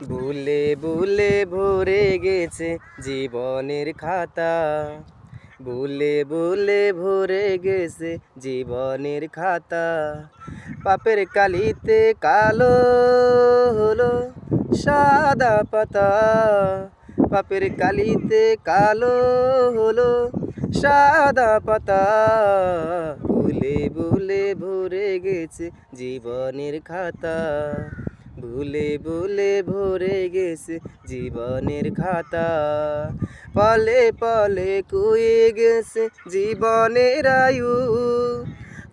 ভুলে ভুলে ভরে গেছে জীবনের খাতা, ভুলে ভুলে ভরে গেছে জীবনের খাতা। পাপের কালিতে কালো হলো সাদা পাতা, পাপের কালিতে কালো হলো সাদা পাতা। ভুলে ভুলে ভরে গেছে জীবনের খাতা, ভুলে ভুলে ভরে গেছে জীবনের খাতা। পলে পলে কুয়ে গেছে জীবনের আয়ু,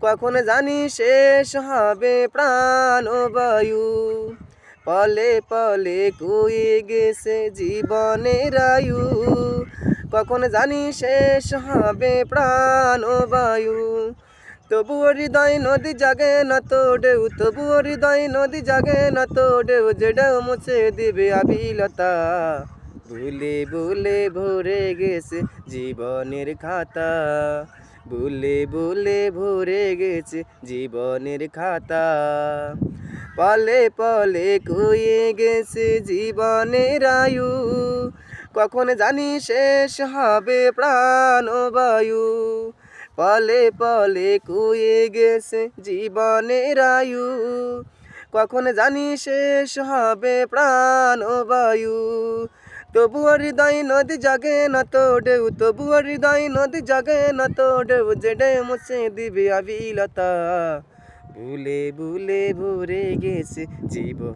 কখন জানি শেষ হবে প্রাণ ও বায়ু। পলে পলে কুয়ে গেছে জীবনের আয়ু, কখন জানি শেষ হবে প্রাণ ও বায়ু। তবুও হৃদয় নদী জাগে না তো ঢেউ, তবুও হৃদয় নদী জাগে না তো ঢেউ, যে ঢেউ মুছে দিবে আবিলতা। ভুলে ভুলে ভরে গেছে জীবনের খাতা, ভুলে ভুলে ভরে গেছে জীবনের খাতা। পলে পলে কুয়ে গেছে জীবনের আয়ু, কখন জানি শেষ হবে প্রাণ ও বায়ু। পলে পলে কুয়ে গেছে জীবনের আয়ু, কখন জানি শেষ হবে প্রাণ ও বায়ু। তবুও হৃদয় নদী জাগে না তো ঢেউ, তবুও হৃদয় নদী জাগে না তো ঢেউ, যে ঢেউ মুছে দিবে আবিলতা। ভুলে ভুলে ভরে গেছে জীবন